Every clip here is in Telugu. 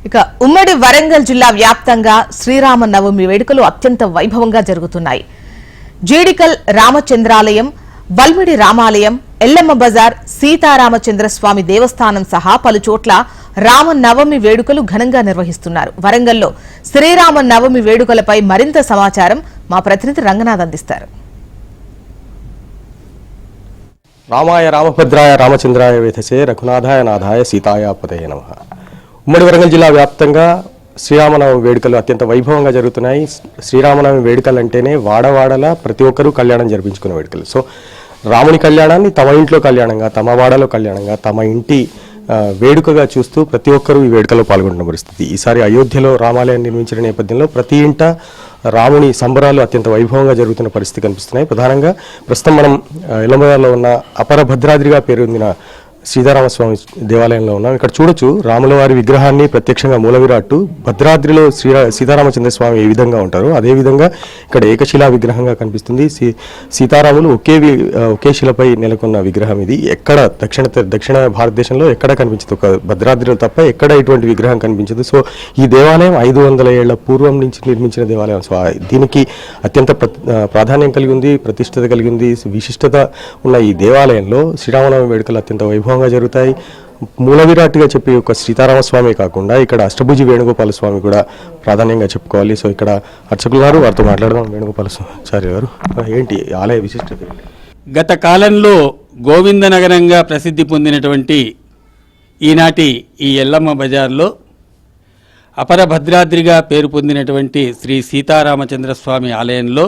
ఇక ఉమ్మడి వరంగల్ జిల్లా వ్యాప్తంగా శ్రీరామ నవమి వేడుకలు అత్యంత వైభవంగా జరుగుతున్నాయి. జీడికల్ రామచంద్రాలయం, వల్మిడి రామాలయం, ఎల్లమ్మ బజార్, సీతారామచంద్ర స్వామి దేవస్థానం సహా పలు చోట్ల రామ నవమి వేడుకలు ఘనంగా నిర్వహిస్తున్నారు. వరంగల్లో శ్రీరామ నవమి వేడుకలపై మరింత సమాచారం మా ప్రతినిధి రంగనాథ్ అందిస్తారు. రామాయ రామభద్రాయ రామచంద్రాయ వేధసే రఘునాథాయ నాథాయ సీతాయ పతయే నమః. ఉమ్మడి వరంగల్ జిల్లా వ్యాప్తంగా శ్రీరామనవమి వేడుకలు అత్యంత వైభవంగా జరుగుతున్నాయి. శ్రీరామనవమి వేడుకలు అంటేనే వాడవాడలా ప్రతి ఒక్కరూ కళ్యాణం జరిపించుకునే వేడుకలు. సో రాముని కళ్యాణాన్ని తమ ఇంట్లో కళ్యాణంగా, తమ వాడలో కళ్యాణంగా, తమ ఇంటి వేడుకగా చూస్తూ ప్రతి ఒక్కరూ ఈ వేడుకలో పాల్గొంటున్న పరిస్థితి. ఈసారి అయోధ్యలో రామాలయం నిర్మించిన నేపథ్యంలో ప్రతి ఇంట రాముని సంబరాలు అత్యంత వైభవంగా జరుగుతున్న పరిస్థితి కనిపిస్తున్నాయి. ప్రధానంగా ప్రస్తుతం మనం ఎల్లమ్మలో ఉన్న అపర భద్రాద్రిగా పేరొందిన సీతారామస్వామి దేవాలయంలో ఉన్నాం. ఇక్కడ చూడొచ్చు రాముల వారి విగ్రహాన్ని ప్రత్యక్షంగా మూలవిరాట్టు భద్రాద్రిలో సీతారామచంద్ర స్వామి ఏ విధంగా ఉంటారో అదేవిధంగా ఇక్కడ ఏకశిలా విగ్రహంగా కనిపిస్తుంది. సీతారాములు ఒకే శిలపై నెలకొన్న విగ్రహం ఇది. ఎక్కడ దక్షిణ భారతదేశంలో ఎక్కడ కనిపించదు, ఒక భద్రాద్రిలో తప్ప ఎక్కడ ఇటువంటి విగ్రహం కనిపించదు. సో ఈ దేవాలయం 500 ఏళ్ల పూర్వం నుంచి నిర్మించిన దేవాలయం. సో దీనికి అత్యంత ప్రాధాన్యం కలిగి ఉంది, ప్రతిష్టత కలిగి ఉంది, విశిష్టత ఉన్న ఈ దేవాలయంలో శ్రీరామనవమి వేడుకలు అత్యంత వైభవంగా జరుగుతాయి. మూల విరాట్గా చెప్పి ఒక సీతారామస్వామి కాకుండా ఇక్కడ అష్టభుజి వేణుగోపాల స్వామి కూడా ప్రాధాన్యంగా చెప్పుకోవాలి. సో ఇక్కడ అర్చకులు గారు, వారితో మాట్లాడదాం. వేణుగోపాలాచార్య గారు, ఏంటి ఆలయ విశిష్టత? గత కాలంలో గోవిందనగరంగా ప్రసిద్ధి పొందినటువంటి ఈనాటి ఈ ఎల్లమ్మ బజార్లో అపర భద్రాద్రిగా పేరు పొందినటువంటి శ్రీ సీతారామచంద్ర స్వామి ఆలయంలో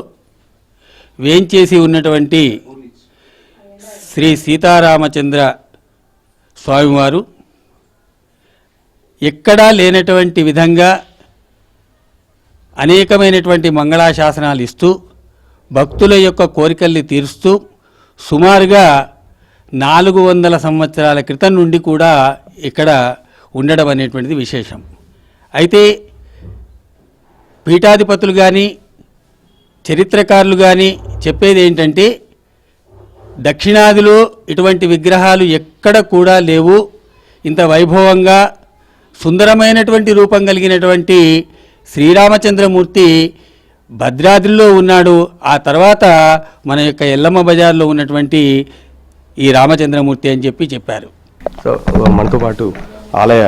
వేంచేసి ఉన్నటువంటి శ్రీ సీతారామచంద్ర స్వామివారు ఎక్కడా లేనటువంటి విధంగా అనేకమైనటువంటి మంగళాశాసనాలు ఇస్తూ భక్తుల యొక్క కోరికల్ని తీరుస్తూ సుమారుగా 400 సంవత్సరాల క్రితం నుండి కూడా ఇక్కడ ఉండడం అనేటువంటిది విశేషం. అయితే పీఠాధిపతులు కానీ చరిత్రకారులు కానీ చెప్పేది ఏంటంటే దక్షిణాదిలో ఇటువంటి విగ్రహాలు ఎక్కడ కూడా లేవు, ఇంత వైభవంగా సుందరమైనటువంటి రూపం కలిగినటువంటి శ్రీరామచంద్రమూర్తి భద్రాద్రిలో ఉన్నాడు, ఆ తర్వాత మన యొక్క ఎల్లమ్మ బజార్లో ఉన్నటువంటి ఈ రామచంద్రమూర్తి అని చెప్పారు. సో మనతో పాటు ఆలయ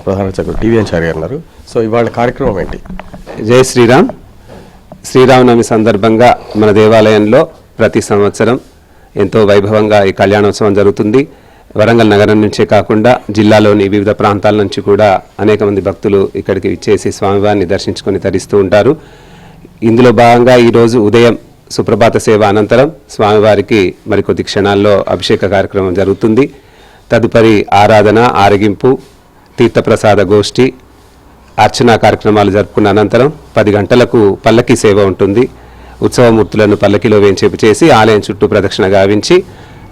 ప్రధాన అర్చకులు టీవీ ఆచార్య గారు ఉన్నారు. సో ఇవాళ కార్యక్రమం ఏంటి? జై శ్రీరామ్. శ్రీరామనవమి సందర్భంగా మన దేవాలయంలో ప్రతి సంవత్సరం ఎంతో వైభవంగా ఈ కళ్యాణోత్సవం జరుగుతుంది. వరంగల్ నగరం నుంచే కాకుండా జిల్లాలోని వివిధ ప్రాంతాల నుంచి కూడా అనేక మంది భక్తులు ఇక్కడికి ఇచ్చేసి స్వామివారిని దర్శించుకొని తరిస్తూ ఉంటారు. ఇందులో భాగంగా ఈరోజు ఉదయం సుప్రభాత సేవ అనంతరం స్వామివారికి మరికొద్ది క్షణాల్లో అభిషేక కార్యక్రమం జరుగుతుంది. తదుపరి ఆరాధన, ఆరగింపు, తీర్థప్రసాద గోష్ఠి, అర్చనా కార్యక్రమాలు జరుపుకున్న అనంతరం 10 గంటలకు పల్లకీ సేవ ఉంటుంది. ఉత్సవమూర్తులను పల్లకిలో వేంచేపు చేసి ఆలయం చుట్టూ ప్రదక్షిణ గావించి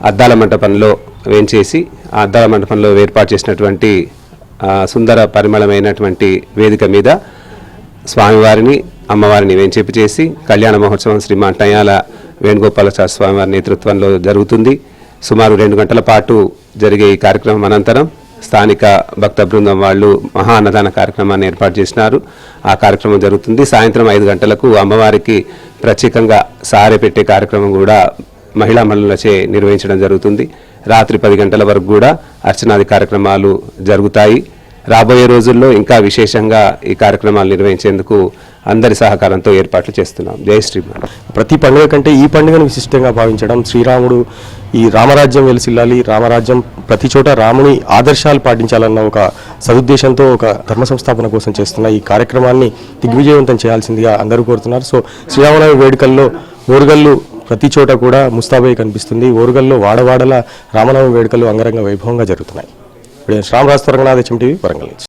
అద్దాల మంటపంలో వేంచేసి ఆ అద్దాల మంటపంలో ఏర్పాటు చేసినటువంటి సుందర పరిమళమైనటువంటి వేదిక మీద స్వామివారిని, అమ్మవారిని వేంచేపు చేసి కళ్యాణ మహోత్సవం శ్రీమాన్ టయాల వేణుగోపాలాచార్య స్వామివారి నేతృత్వంలో జరుగుతుంది. సుమారు 2 గంటల పాటు జరిగే ఈ కార్యక్రమం అనంతరం స్థానిక భక్త బృందం వాళ్ళు మహా అన్నదాన కార్యక్రమాన్ని ఏర్పాటు చేసినారు. ఆ కార్యక్రమం జరుగుతుంది. సాయంత్రం 5 గంటలకు అమ్మవారికి ప్రత్యేకంగా సారె పెట్టే కార్యక్రమం కూడా మహిళా మండలచే నిర్వహించడం జరుగుతుంది. రాత్రి 10 గంటల వరకు కూడా అర్చనాది కార్యక్రమాలు జరుగుతాయి. రాబోయే రోజుల్లో ఇంకా విశేషంగా ఈ కార్యక్రమాలు నిర్వహించేందుకు అందరి సహకారంతో ఏర్పాట్లు చేస్తున్నాం. జై శ్రీరామ్. ప్రతి పండుగ కంటే ఈ పండుగను విశిష్టంగా భావించడం, శ్రీరాముడు ఈ రామరాజ్యం వెలిసిల్లాలి, రామరాజ్యం ప్రతి చోట రాముని ఆదర్శాలు పాటించాలన్న ఒక సదుద్దేశంతో ఒక ధర్మ సంస్థాపన కోసం చేస్తున్న ఈ కార్యక్రమాన్ని దిగ్విజయవంతం చేయాల్సిందిగా అందరూ కోరుతున్నారు. సో శ్రీరామనవమి వేడుకల్లో ఓరుగల్లు ప్రతి చోట కూడా ముస్తాబై కనిపిస్తుంది. ఓరుగల్లో వాడవాడల రామనవమి వేడుకలు అంగరంగ వైభవంగా జరుగుతున్నాయి. ఇప్పుడు శ్రామరాజ్ రంగనాథ్, HM TV, వరంగల్ నుంచి.